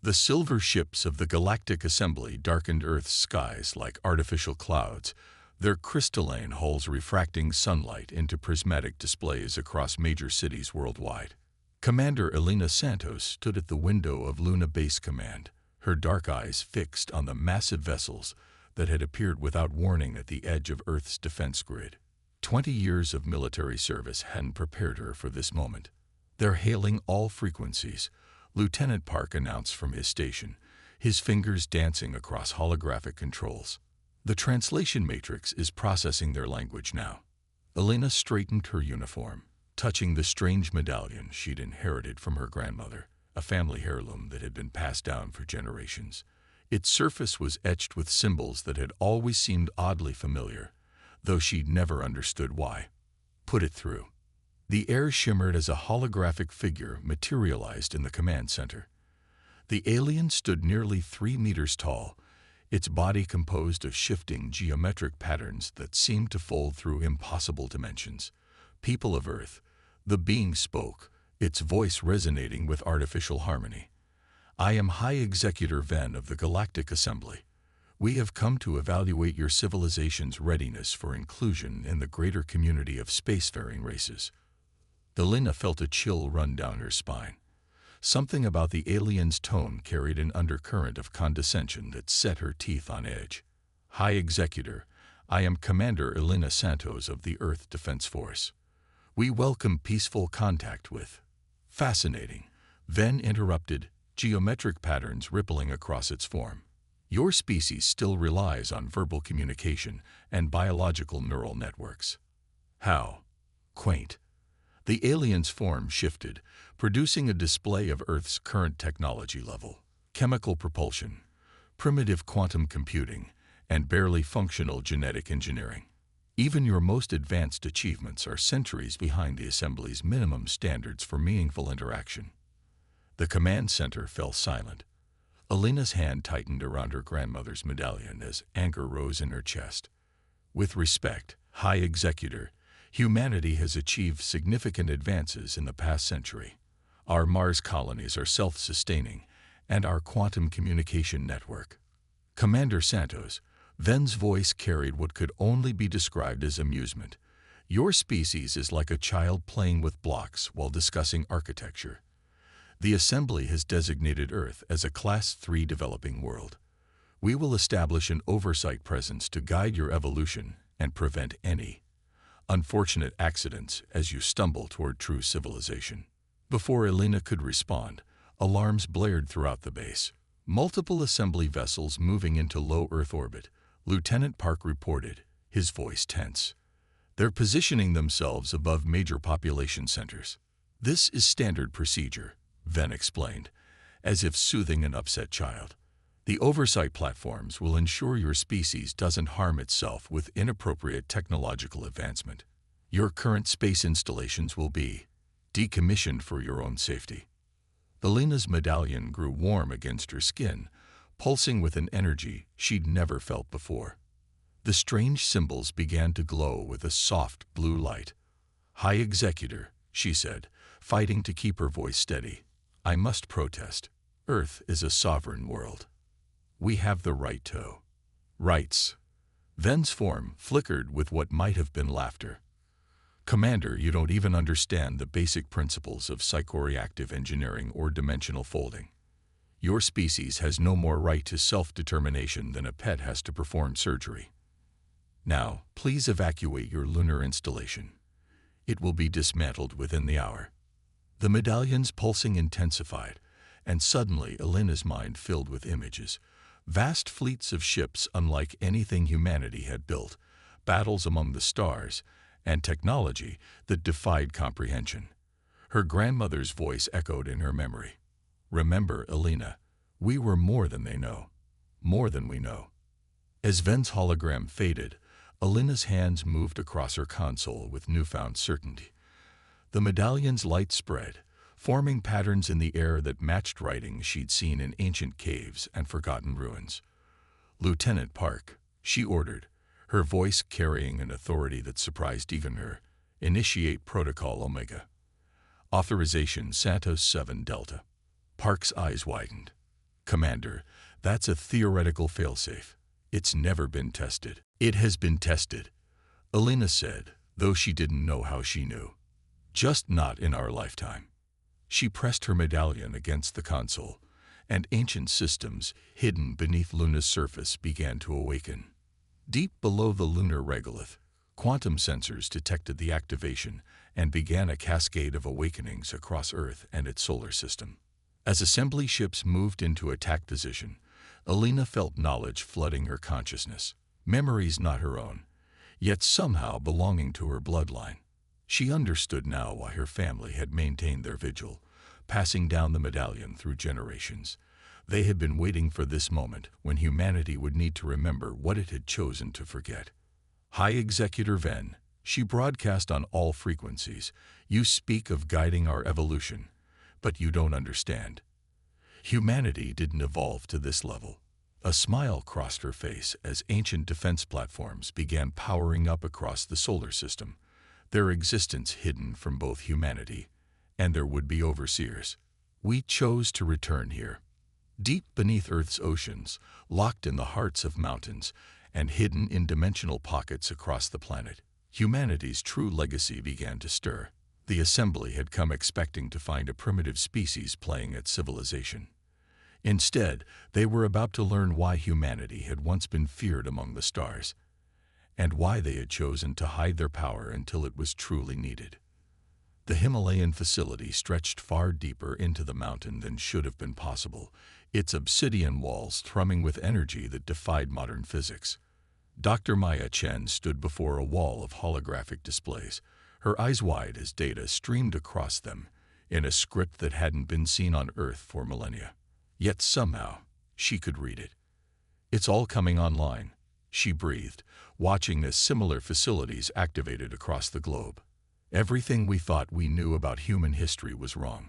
The silver ships of the Galactic Assembly darkened Earth's skies like artificial clouds, their crystalline hulls refracting sunlight into prismatic displays across major cities worldwide. Commander Elena Santos stood at the window of Luna Base Command, her dark eyes fixed on the massive vessels that had appeared without warning at the edge of Earth's defense grid. 20 years of military service hadn't prepared her for this moment. "They're hailing all frequencies," Lieutenant Park announced from his station, his fingers dancing across holographic controls. "The translation matrix is processing their language now." Elena straightened her uniform, touching the strange medallion she'd inherited from her grandmother, a family heirloom that had been passed down for generations. Its surface was etched with symbols that had always seemed oddly familiar, though she'd never understood why. "Put it through." The air shimmered as a holographic figure materialized in the command center. The alien stood nearly 3 meters tall, its body composed of shifting geometric patterns that seemed to fold through impossible dimensions. "People of Earth," the being spoke, its voice resonating with artificial harmony. "I am High Executor Ven of the Galactic Assembly. We have come to evaluate your civilization's readiness for inclusion in the greater community of spacefaring races." Elena felt a chill run down her spine. Something about the alien's tone carried an undercurrent of condescension that set her teeth on edge. "High Executor, I am Commander Elena Santos of the Earth Defense Force. We welcome peaceful contact with—" "Fascinating," Ven interrupted, geometric patterns rippling across its form. "Your species still relies on verbal communication and biological neural networks." "How quaint." The alien's form shifted, producing a display of Earth's current technology level: chemical propulsion, primitive quantum computing, and barely functional genetic engineering. Even your most advanced achievements are centuries behind the Assembly's minimum standards for meaningful interaction. The command center fell silent. Elena's hand tightened around her grandmother's medallion as anger rose in her chest. "With respect, High Executor, humanity has achieved significant advances in the past century. Our Mars colonies are self-sustaining, and our quantum communication network—" "Commander Santos," Ven's voice carried what could only be described as amusement. "Your species is like a child playing with blocks while discussing architecture. The Assembly has designated Earth as a Class 3 developing world. We will establish an oversight presence to guide your evolution and prevent any unfortunate accidents as you stumble toward true civilization." Before Elena could respond, alarms blared throughout the base. "Multiple Assembly vessels moving into low Earth orbit," Lieutenant Park reported, his voice tense. "They're positioning themselves above major population centers." "This is standard procedure," Ven explained, as if soothing an upset child. "The oversight platforms will ensure your species doesn't harm itself with inappropriate technological advancement. Your current space installations will be decommissioned for your own safety." Elena's medallion grew warm against her skin, pulsing with an energy she'd never felt before. The strange symbols began to glow with a soft blue light. "High Executor," she said, fighting to keep her voice steady, "I must protest. Earth is a sovereign world. We have the right to—" "Rights." Ven's form flickered with what might have been laughter. "Commander, you don't even understand the basic principles of psychoreactive engineering or dimensional folding. Your species has no more right to self-determination than a pet has to perform surgery. Now, please evacuate your lunar installation. It will be dismantled within the hour." The medallion's pulsing intensified, and suddenly Elena's mind filled with images. Vast fleets of ships unlike anything humanity had built, battles among the stars, and technology that defied comprehension. Her grandmother's voice echoed in her memory. "Remember, Elena, we were more than they know. More than we know." As Ven's hologram faded, Elena's hands moved across her console with newfound certainty. The medallion's light spread, forming patterns in the air that matched writings she'd seen in ancient caves and forgotten ruins. "Lieutenant Park," she ordered, her voice carrying an authority that surprised even her, "initiate Protocol Omega. Authorization Santos 7 Delta." Park's eyes widened. Commander, that's a theoretical failsafe. It's never been tested. It has been tested, Alina said, though she didn't know how she knew. Just not in our lifetime. She pressed her medallion against the console, and ancient systems hidden beneath Luna's surface began to awaken. Deep below the lunar regolith, quantum sensors detected the activation and began a cascade of awakenings across Earth and its solar system. As assembly ships moved into attack position, Alina felt knowledge flooding her consciousness, memories not her own, yet somehow belonging to her bloodline. She understood now why her family had maintained their vigil, passing down the medallion through generations. They had been waiting for this moment when humanity would need to remember what it had chosen to forget. High Executor Ven, she broadcast on all frequencies, you speak of guiding our evolution, but you don't understand. Humanity didn't evolve to this level. A smile crossed her face as ancient defense platforms began powering up across the solar system, their existence hidden from both humanity and their would-be overseers. We chose to return here. Deep beneath Earth's oceans, locked in the hearts of mountains, and hidden in dimensional pockets across the planet, humanity's true legacy began to stir. The assembly had come expecting to find a primitive species playing at civilization. Instead, they were about to learn why humanity had once been feared among the stars, and why they had chosen to hide their power until it was truly needed. The Himalayan facility stretched far deeper into the mountain than should have been possible, its obsidian walls thrumming with energy that defied modern physics. Dr. Maya Chen stood before a wall of holographic displays, her eyes wide as data streamed across them, in a script that hadn't been seen on Earth for millennia. Yet somehow, she could read it. It's all coming online, she breathed, watching as similar facilities activated across the globe. Everything we thought we knew about human history was wrong.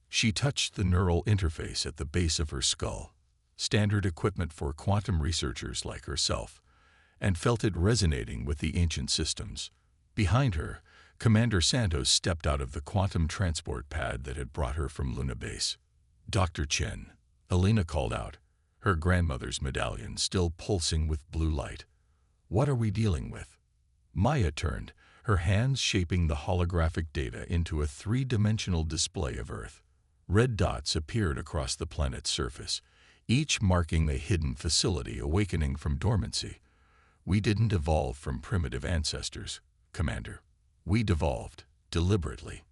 She touched the neural interface at the base of her skull, standard equipment for quantum researchers like herself, and felt it resonating with the ancient systems. Behind her, Commander Santos stepped out of the quantum transport pad that had brought her from Luna Base. Dr. Chen, Alina called out, her grandmother's medallion still pulsing with blue light. What are we dealing with? Maya turned, her hands shaping the holographic data into a three-dimensional display of Earth. Red dots appeared across the planet's surface, each marking a hidden facility awakening from dormancy. We didn't evolve from primitive ancestors, Commander. We devolved, deliberately.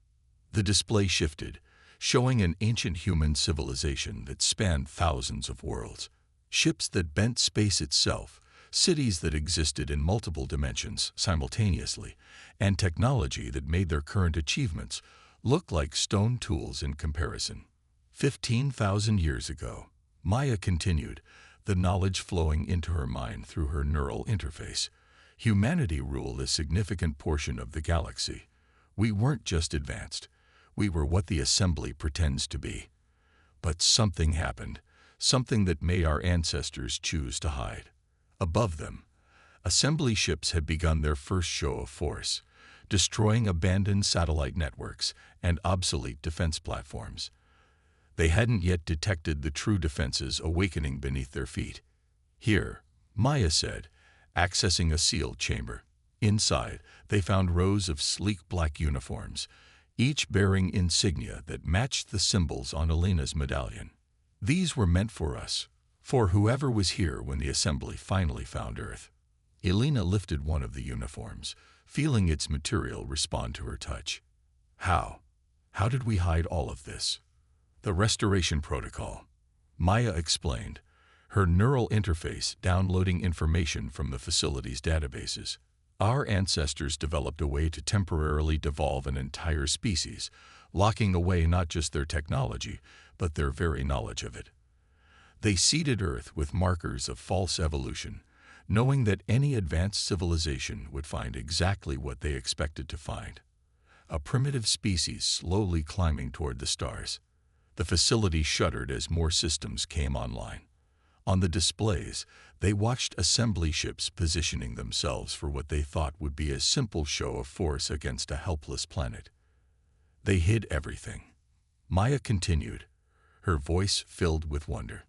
The display shifted, showing an ancient human civilization that spanned thousands of worlds. Ships that bent space itself, cities that existed in multiple dimensions simultaneously, and technology that made their current achievements look like stone tools in comparison. 15,000 years ago, Maya continued, the knowledge flowing into her mind through her neural interface. Humanity ruled a significant portion of the galaxy. We weren't just advanced. We were what the assembly pretends to be. But something happened, something that made our ancestors choose to hide. Above them, assembly ships had begun their first show of force, destroying abandoned satellite networks and obsolete defense platforms. They hadn't yet detected the true defenses awakening beneath their feet. Here, Maya said, accessing a sealed chamber. Inside, they found rows of sleek black uniforms, each bearing insignia that matched the symbols on Alina's medallion. These were meant for us, for whoever was here when the assembly finally found Earth. Alina lifted one of the uniforms, feeling its material respond to her touch. How? How did we hide all of this? The restoration protocol, Maya explained, her neural interface downloading information from the facility's databases. Our ancestors developed a way to temporarily devolve an entire species, locking away not just their technology, but their very knowledge of it. They seeded Earth with markers of false evolution, knowing that any advanced civilization would find exactly what they expected to find. A primitive species slowly climbing toward the stars. The facility shuddered as more systems came online. On the displays, they watched assembly ships positioning themselves for what they thought would be a simple show of force against a helpless planet. They hid everything. Maya continued, her voice filled with wonder.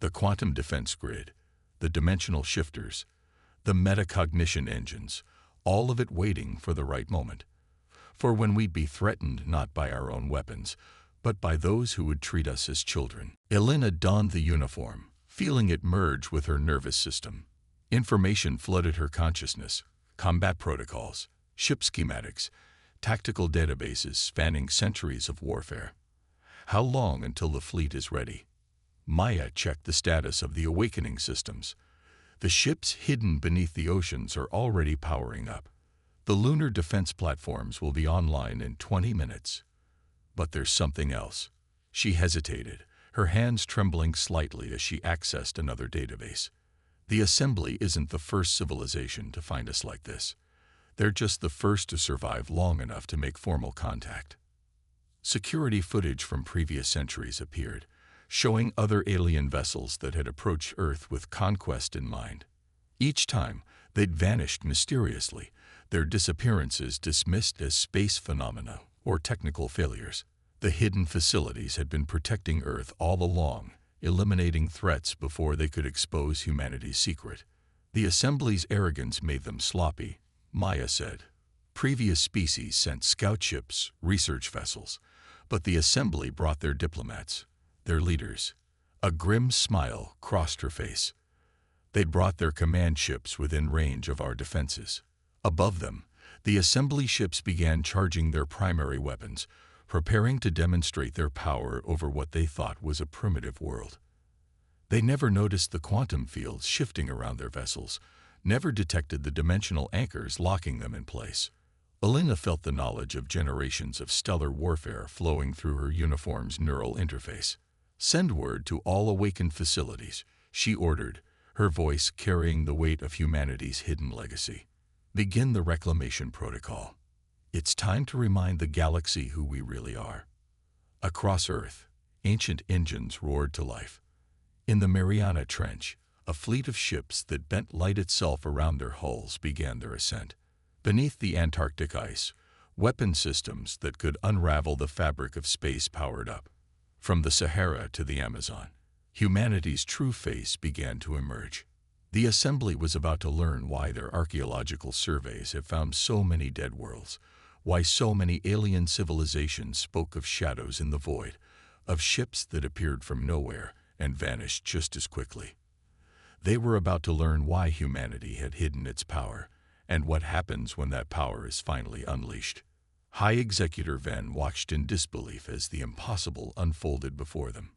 the quantum defense grid, the dimensional shifters, the metacognition engines, all of it waiting for the right moment. For when we'd be threatened not by our own weapons, but by those who would treat us as children. Elena donned the uniform, feeling it merge with her nervous system. Information flooded her consciousness: combat protocols, ship schematics, tactical databases spanning centuries of warfare. How long until the fleet is ready? Maya checked the status of the awakening systems. The ships hidden beneath the oceans are already powering up. The lunar defense platforms will be online in 20 minutes. But there's something else. She hesitated, her hands trembling slightly as she accessed another database. The Assembly isn't the first civilization to find us like this. They're just the first to survive long enough to make formal contact. Security footage from previous centuries appeared, showing other alien vessels that had approached Earth with conquest in mind. Each time, they'd vanished mysteriously, their disappearances dismissed as space phenomena or technical failures. The hidden facilities had been protecting Earth all along, eliminating threats before they could expose humanity's secret. The Assembly's arrogance made them sloppy, Maya said. Previous species sent scout ships, research vessels, but the Assembly brought their diplomats, their leaders. A grim smile crossed her face. They'd brought their command ships within range of our defenses. Above them, the Assembly ships began charging their primary weapons, preparing to demonstrate their power over what they thought was a primitive world. They never noticed the quantum fields shifting around their vessels, never detected the dimensional anchors locking them in place. Elena felt the knowledge of generations of stellar warfare flowing through her uniform's neural interface. "Send word to all awakened facilities," she ordered, her voice carrying the weight of humanity's hidden legacy. "Begin the reclamation protocol. It's time to remind the galaxy who we really are." Across Earth, ancient engines roared to life. In the Mariana Trench, a fleet of ships that bent light itself around their hulls began their ascent. Beneath the Antarctic ice, weapon systems that could unravel the fabric of space powered up. From the Sahara to the Amazon, humanity's true face began to emerge. The Assembly was about to learn why their archaeological surveys have found so many dead worlds, why so many alien civilizations spoke of shadows in the void, of ships that appeared from nowhere and vanished just as quickly. They were about to learn why humanity had hidden its power, and what happens when that power is finally unleashed. High Executor Venn watched in disbelief as the impossible unfolded before them.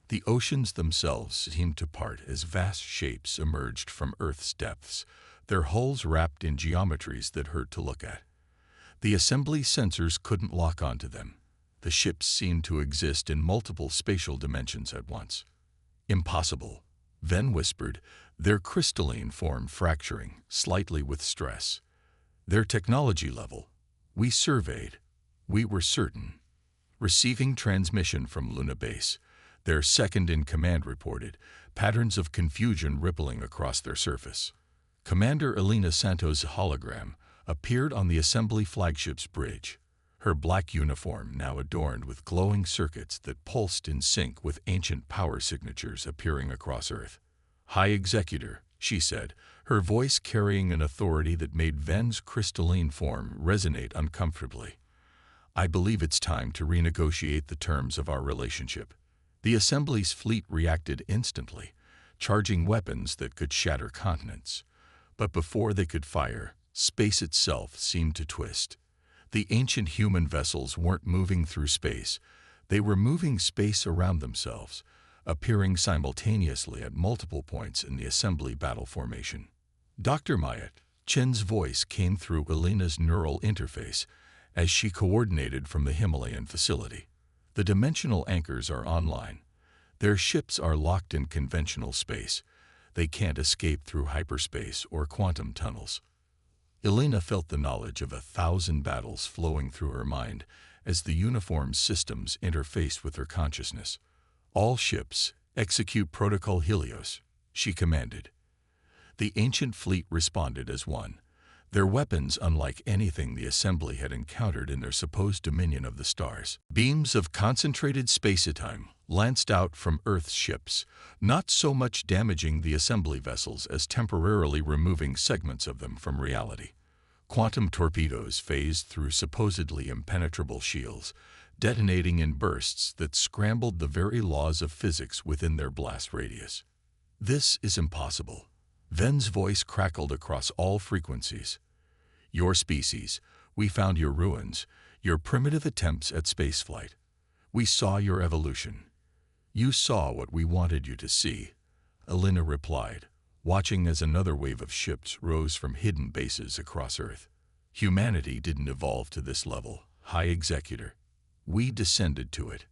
The oceans themselves seemed to part as vast shapes emerged from Earth's depths, their hulls wrapped in geometries that hurt to look at. The Assembly sensors couldn't lock onto them. The ships seemed to exist in multiple spatial dimensions at once. "Impossible," Venn whispered, their crystalline form fracturing slightly with stress. "Their technology level. We surveyed. We were certain." Receiving transmission from Luna Base, their second-in-command reported, patterns of confusion rippling across their surface. Commander Elena Santos' hologram appeared on the Assembly flagship's bridge, her black uniform now adorned with glowing circuits that pulsed in sync with ancient power signatures appearing across Earth. "High Executor," she said, her voice carrying an authority that made Venn's crystalline form resonate uncomfortably. "I believe it's time to renegotiate the terms of our relationship." The Assembly's fleet reacted instantly, charging weapons that could shatter continents. But before they could fire, space itself seemed to twist. The ancient human vessels weren't moving through space. They were moving space around themselves, appearing simultaneously at multiple points in the Assembly battle formation. "Dr. Myatt," Chen's voice came through Elena's neural interface as she coordinated from the Himalayan facility. "The dimensional anchors are online. Their ships are locked in conventional space. They can't escape through hyperspace or quantum tunnels." Elena felt the knowledge of 1,000 battles flowing through her mind as the uniform systems interfaced with her consciousness. "All ships, execute Protocol Helios," she commanded. The ancient fleet responded as one, their weapons unlike anything the assembly had encountered in their supposed dominion of the stars. Beams of concentrated space-time lanced out from Earth's ships, not so much damaging the assembly vessels as temporarily removing segments of them from reality. Quantum torpedoes phased through supposedly impenetrable shields, detonating in bursts that scrambled the very laws of physics within their blast radius. "This is impossible." Ven's voice crackled across all frequencies. "Your species, we found your ruins, your primitive attempts at spaceflight. We saw your evolution. You saw what we wanted you to see," Elena replied, watching as another wave of ships rose from hidden bases across Earth. "Humanity didn't evolve to this level, High Executor. We descended to it.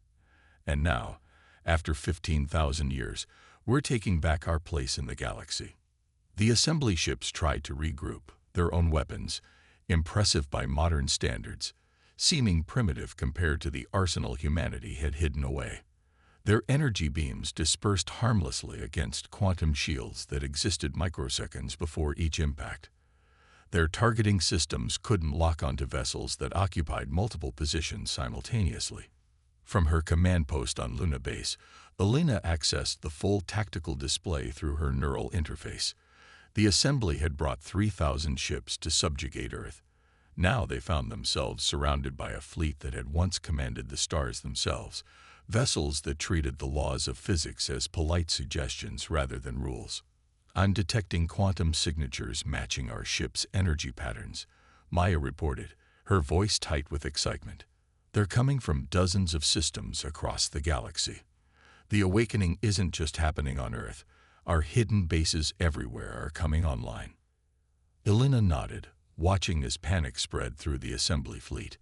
And now, after 15,000 years, we're taking back our place in the galaxy." The assembly ships tried to regroup, their own weapons, impressive by modern standards, seeming primitive compared to the arsenal humanity had hidden away. Their energy beams dispersed harmlessly against quantum shields that existed microseconds before each impact. Their targeting systems couldn't lock onto vessels that occupied multiple positions simultaneously. From her command post on Luna Base, Elena accessed the full tactical display through her neural interface. The assembly had brought 3,000 ships to subjugate Earth. Now they found themselves surrounded by a fleet that had once commanded the stars themselves, vessels that treated the laws of physics as polite suggestions rather than rules. "I'm detecting quantum signatures matching our ship's energy patterns," Maya reported, her voice tight with excitement. "They're coming from dozens of systems across the galaxy. The awakening isn't just happening on Earth. Our hidden bases everywhere are coming online." Elena nodded, watching as panic spread through the assembly fleet.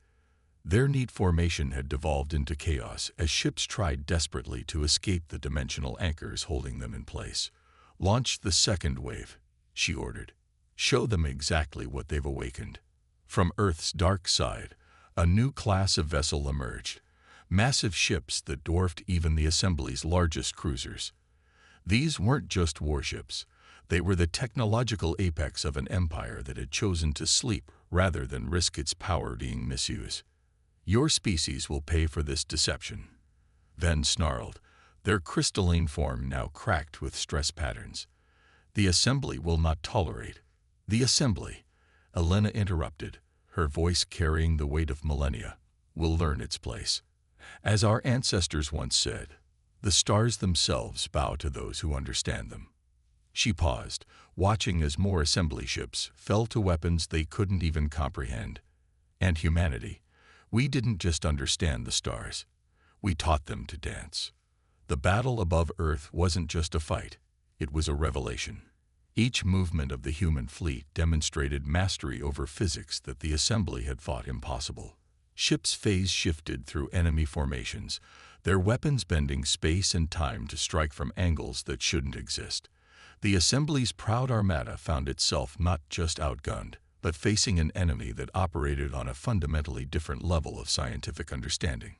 Their neat formation had devolved into chaos as ships tried desperately to escape the dimensional anchors holding them in place. "Launch the second wave," she ordered. "Show them exactly what they've awakened." From Earth's dark side, a new class of vessel emerged, massive ships that dwarfed even the assembly's largest cruisers. These weren't just warships. They were the technological apex of an empire that had chosen to sleep rather than risk its power being misused. "Your species will pay for this deception," Ven snarled, their crystalline form now cracked with stress patterns. "The assembly will not tolerate." "The assembly," Elena interrupted, her voice carrying the weight of millennia, "will learn its place. As our ancestors once said, the stars themselves bow to those who understand them." She paused, watching as more assembly ships fell to weapons they couldn't even comprehend. "And humanity, we didn't just understand the stars. We taught them to dance." The battle above Earth wasn't just a fight, it was a revelation. Each movement of the human fleet demonstrated mastery over physics that the assembly had thought impossible. Ships phase shifted through enemy formations, their weapons bending space and time to strike from angles that shouldn't exist. The assembly's proud armada found itself not just outgunned, but facing an enemy that operated on a fundamentally different level of scientific understanding.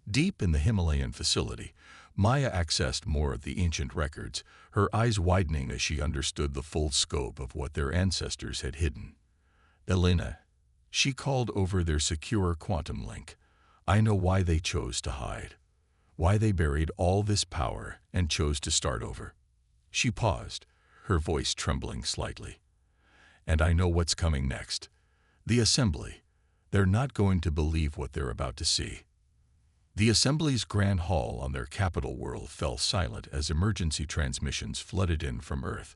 Deep in the Himalayan facility, Maya accessed more of the ancient records, her eyes widening as she understood the full scope of what their ancestors had hidden. "Elena," she called over their secure quantum link, "I know why they chose to hide. Why they buried all this power and chose to start over." She paused, her voice trembling slightly. "And I know what's coming next. The assembly. They're not going to believe what they're about to see." The assembly's grand hall on their capital world fell silent as emergency transmissions flooded in from Earth.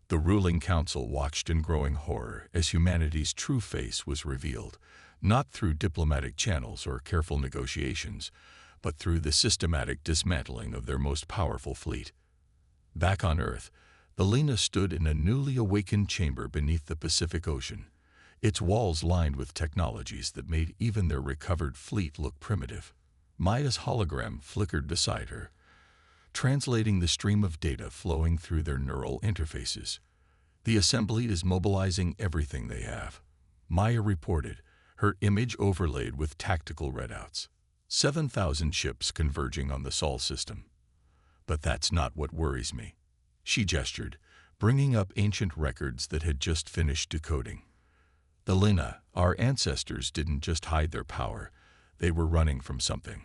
The ruling council watched in growing horror as humanity's true face was revealed, not through diplomatic channels or careful negotiations, but through the systematic dismantling of their most powerful fleet. Back on Earth, Elena stood in a newly awakened chamber beneath the Pacific Ocean, its walls lined with technologies that made even their recovered fleet look primitive. Maya's hologram flickered beside her, translating the stream of data flowing through their neural interfaces. "The assembly is mobilizing everything they have," Maya reported, her image overlaid with tactical readouts. 7,000 ships converging on the Sol system. "But that's not what worries me." She gestured, bringing up ancient records that had just finished decoding. Elena, our ancestors didn't just hide their power, they were running from something.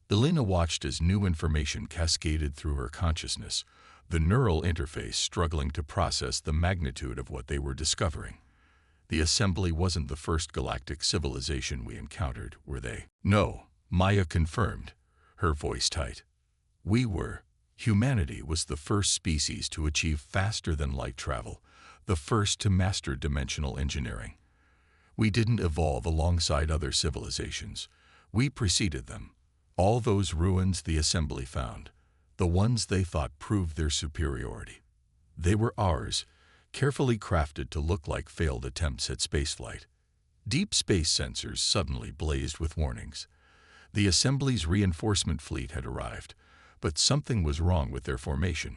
Elena watched as new information cascaded through her consciousness, the neural interface struggling to process the magnitude of what they were discovering. The assembly wasn't the first galactic civilization we encountered, were they? No, Maya confirmed, her voice tight. We were. Humanity was the first species to achieve faster-than-light travel, the first to master dimensional engineering. We didn't evolve alongside other civilizations. We preceded them. All those ruins the assembly found, the ones they thought proved their superiority. They were ours, carefully crafted to look like failed attempts at spaceflight. Deep space sensors suddenly blazed with warnings. The assembly's reinforcement fleet had arrived, but something was wrong with their formation.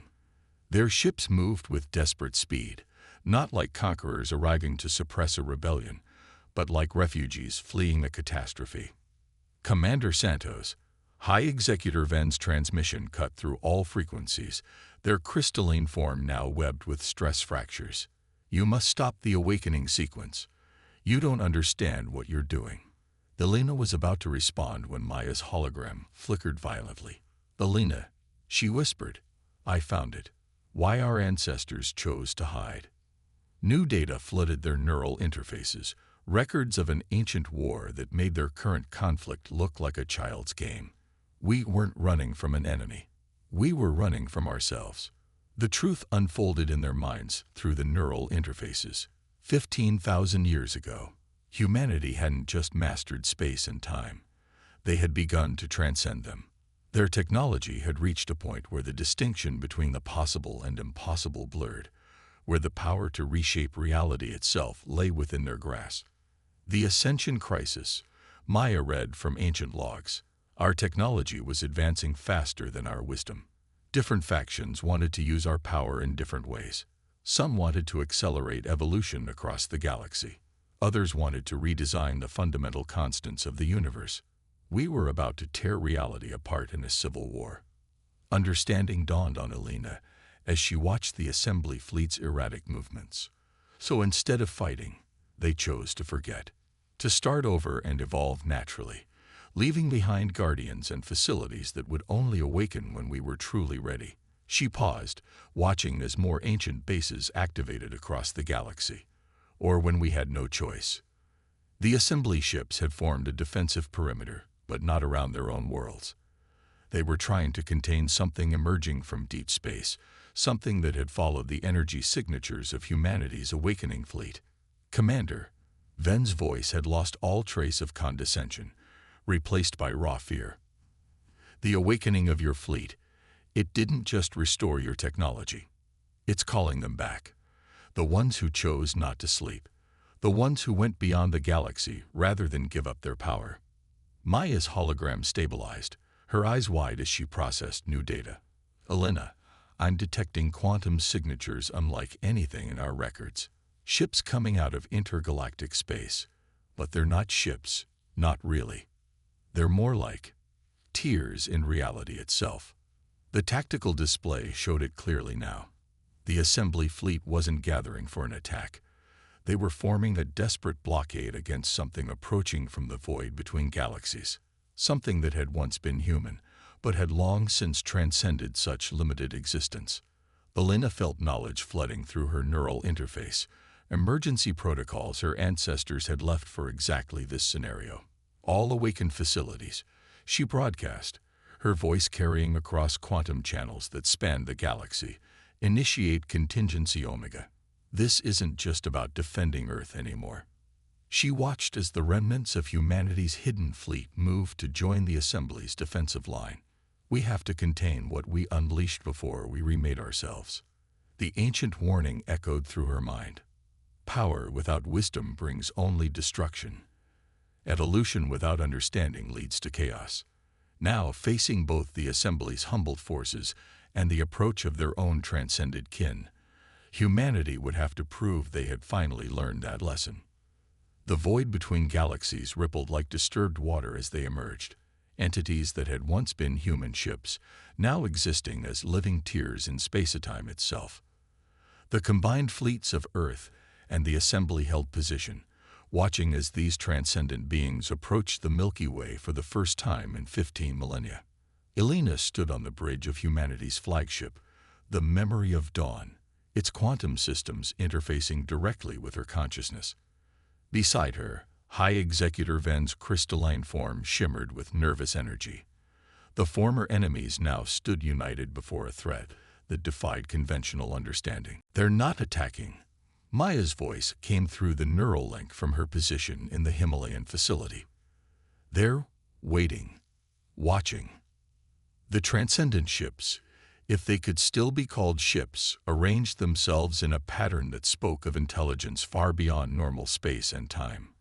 Their ships moved with desperate speed, not like conquerors arriving to suppress a rebellion, but like refugees fleeing a catastrophe. Commander Santos, High Executor Ven's transmission cut through all frequencies, their crystalline form now webbed with stress fractures. You must stop the awakening sequence. You don't understand what you're doing. Elena was about to respond when Maya's hologram flickered violently. Elena, she whispered, I found it. Why our ancestors chose to hide. New data flooded their neural interfaces, records of an ancient war that made their current conflict look like a child's game. We weren't running from an enemy. We were running from ourselves. The truth unfolded in their minds through the neural interfaces. 15,000 years ago, humanity hadn't just mastered space and time. They had begun to transcend them. Their technology had reached a point where the distinction between the possible and impossible blurred, where the power to reshape reality itself lay within their grasp. The Ascension Crisis, Maya read from ancient logs. Our technology was advancing faster than our wisdom. Different factions wanted to use our power in different ways. Some wanted to accelerate evolution across the galaxy. Others wanted to redesign the fundamental constants of the universe. We were about to tear reality apart in a civil war. Understanding dawned on Elena as she watched the assembly fleet's erratic movements. So instead of fighting, they chose to forget, to start over and evolve naturally, leaving behind guardians and facilities that would only awaken when we were truly ready. She paused, watching as more ancient bases activated across the galaxy, or when we had no choice. The assembly ships had formed a defensive perimeter, but not around their own worlds. They were trying to contain something emerging from deep space, something that had followed the energy signatures of humanity's awakening fleet. Commander, Ven's voice had lost all trace of condescension, replaced by raw fear. The awakening of your fleet, it didn't just restore your technology. It's calling them back. The ones who chose not to sleep. The ones who went beyond the galaxy rather than give up their power. Maya's hologram stabilized, her eyes wide as she processed new data. Elena, I'm detecting quantum signatures unlike anything in our records. Ships coming out of intergalactic space. But they're not ships, not really. They're more like tears in reality itself. The tactical display showed it clearly now. The assembly fleet wasn't gathering for an attack. They were forming a desperate blockade against something approaching from the void between galaxies, something that had once been human, but had long since transcended such limited existence. Elena felt knowledge flooding through her neural interface, emergency protocols her ancestors had left for exactly this scenario. All awakened facilities, she broadcast, her voice carrying across quantum channels that spanned the galaxy, initiate contingency Omega. This isn't just about defending Earth anymore. She watched as the remnants of humanity's hidden fleet moved to join the assembly's defensive line. We have to contain what we unleashed before we remade ourselves. The ancient warning echoed through her mind. Power without wisdom brings only destruction. Evolution without understanding leads to chaos. Now, facing both the assembly's humbled forces and the approach of their own transcended kin, humanity would have to prove they had finally learned that lesson. The void between galaxies rippled like disturbed water as they emerged, entities that had once been human ships, now existing as living tears in space-time itself. The combined fleets of Earth and the assembly held position, watching as these transcendent beings approached the Milky Way for the first time in 15 millennia. Elena stood on the bridge of humanity's flagship, the Memory of Dawn, its quantum systems interfacing directly with her consciousness. Beside her, High Executor Ven's crystalline form shimmered with nervous energy. The former enemies now stood united before a threat that defied conventional understanding. "They're not attacking." Maya's voice came through the neural link from her position in the Himalayan facility. "They're waiting, watching." The transcendent ships, if they could still be called ships, arranged themselves in a pattern that spoke of intelligence far beyond normal space and time.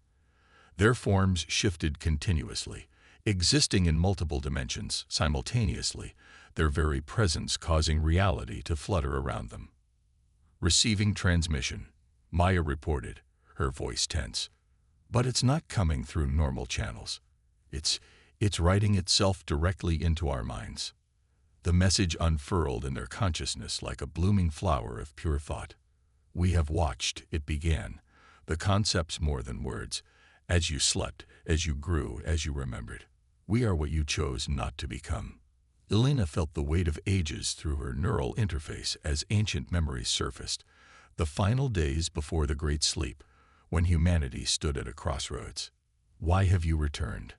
Their forms shifted continuously, existing in multiple dimensions simultaneously, their very presence causing reality to flutter around them. "Receiving transmission," Maya reported, her voice tense. "But it's not coming through normal channels. It's writing itself directly into our minds." The message unfurled in their consciousness like a blooming flower of pure thought. "We have watched," it began, "the concepts more than words. As you slept, as you grew, as you remembered. We are what you chose not to become." Elena felt the weight of ages through her neural interface as ancient memories surfaced, the final days before the Great Sleep, when humanity stood at a crossroads. "Why have you returned?"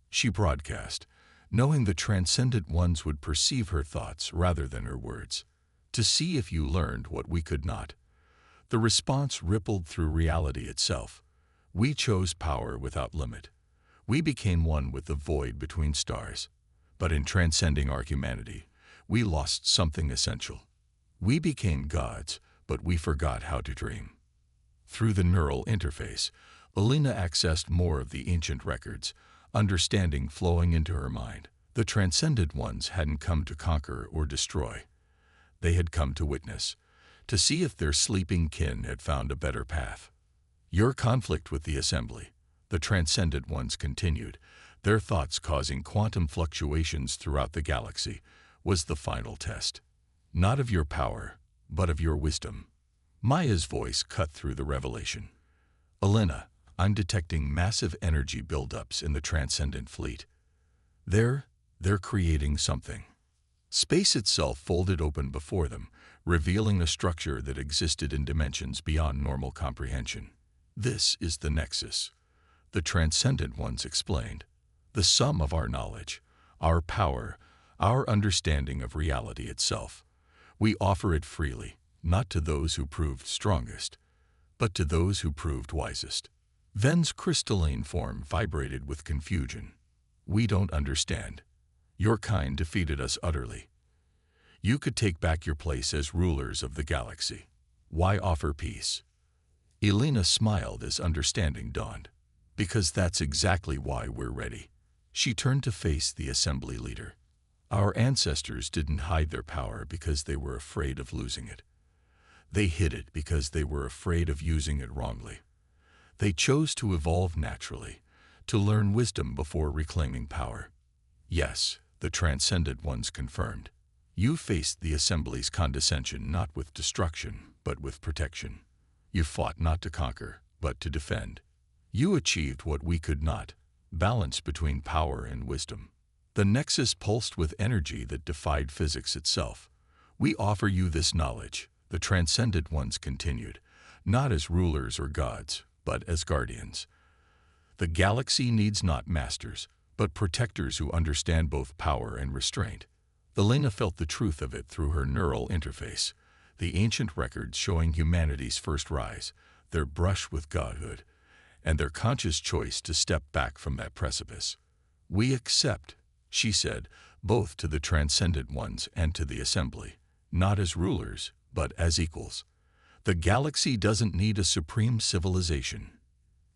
she broadcast, knowing the transcendent ones would perceive her thoughts rather than her words. "To see if you learned what we could not." The response rippled through reality itself. "We chose power without limit. We became one with the void between stars. But in transcending our humanity, we lost something essential. We became gods, but we forgot how to dream." Through the neural interface, Elena accessed more of the ancient records, understanding flowing into her mind. The transcendent ones hadn't come to conquer or destroy. They had come to witness, to see if their sleeping kin had found a better path. "Your conflict with the Assembly," the transcendent ones continued, their thoughts causing quantum fluctuations throughout the galaxy, "was the final test. Not of your power, but of your wisdom." Maya's voice cut through the revelation. "Elena, I'm detecting massive energy buildups in the transcendent fleet. They're creating something." Space itself folded open before them, revealing a structure that existed in dimensions beyond normal comprehension. "This is the Nexus," the transcendent ones explained. "The sum of our knowledge, our power, our understanding of reality itself. We offer it freely, not to those who proved strongest, but to those who proved wisest." Ven's crystalline form vibrated with confusion. "We don't understand. Your kind defeated us utterly. You could take back your place as rulers of the galaxy. Why offer peace?" Elena smiled as understanding dawned. "Because that's exactly why we're ready." She turned to face the assembly leader. "Our ancestors didn't hide their power because they were afraid of losing it. They hid it because they were afraid of using it wrongly. They chose to evolve naturally, to learn wisdom before reclaiming power." "Yes," the transcendent ones confirmed. "You faced the Assembly's condescension not with destruction, but with protection. You fought not to conquer, but to defend. You achieved what we could not, balance between power and wisdom." The Nexus pulsed with energy that defied physics itself. "We offer you this knowledge," the transcendent ones continued, "not as rulers or gods, but as guardians. The galaxy needs not masters, but protectors who understand both power and restraint." Elena felt the truth of it through her neural interface, the ancient records showing humanity's first rise, their brush with godhood, and their conscious choice to step back from that precipice. "We accept," she said, both to the transcendent ones and to the Assembly, "not as rulers, but as equals. The galaxy doesn't need a supreme civilization.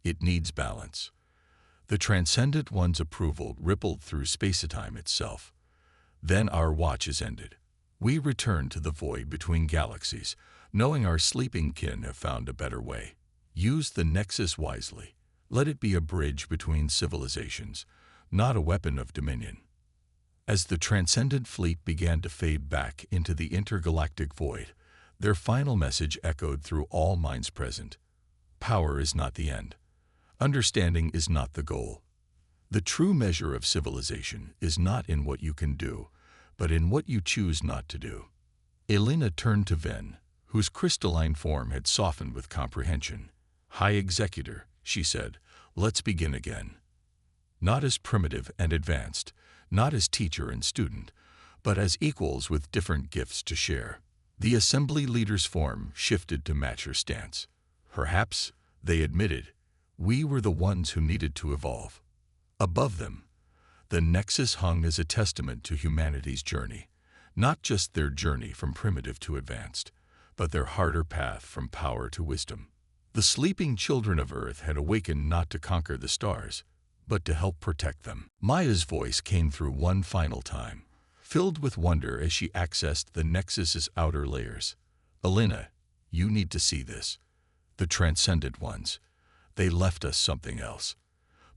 It needs balance." The transcendent one's approval rippled through space-time itself. "Then our watch is ended. We return to the void between galaxies, knowing our sleeping kin have found a better way. Use the Nexus wisely. Let it be a bridge between civilizations, not a weapon of dominion." As the transcendent fleet began to fade back into the intergalactic void, their final message echoed through all minds present. "Power is not the end. Understanding is not the goal. The true measure of civilization is not in what you can do, but in what you choose not to do. Elena turned to Ven, whose crystalline form had softened with comprehension. "High Executor," she said, "let's begin again. Not as primitive and advanced, not as teacher and student, but as equals with different gifts to share." The assembly leader's form shifted to match her stance. Perhaps, they admitted, we were the ones who needed to evolve. Above them, the Nexus hung as a testament to humanity's journey, not just their journey from primitive to advanced, but their harder path from power to wisdom. The sleeping children of Earth had awakened not to conquer the stars, but to help protect them. Maya's voice came through one final time, filled with wonder as she accessed the Nexus's outer layers. "Elena, you need to see this. The transcendent ones. They left us something else.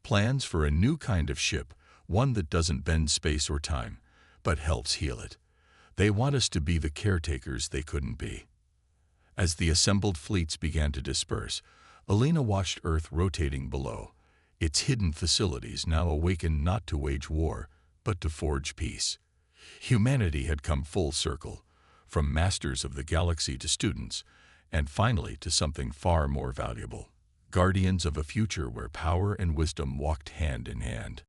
Plans for a new kind of ship, one that doesn't bend space or time, but helps heal it. They want us to be the caretakers they couldn't be." As the assembled fleets began to disperse, Elena watched Earth rotating below, its hidden facilities now awakened not to wage war, but to forge peace. Humanity had come full circle, from masters of the galaxy to students, and finally to something far more valuable. Guardians of a future where power and wisdom walked hand in hand.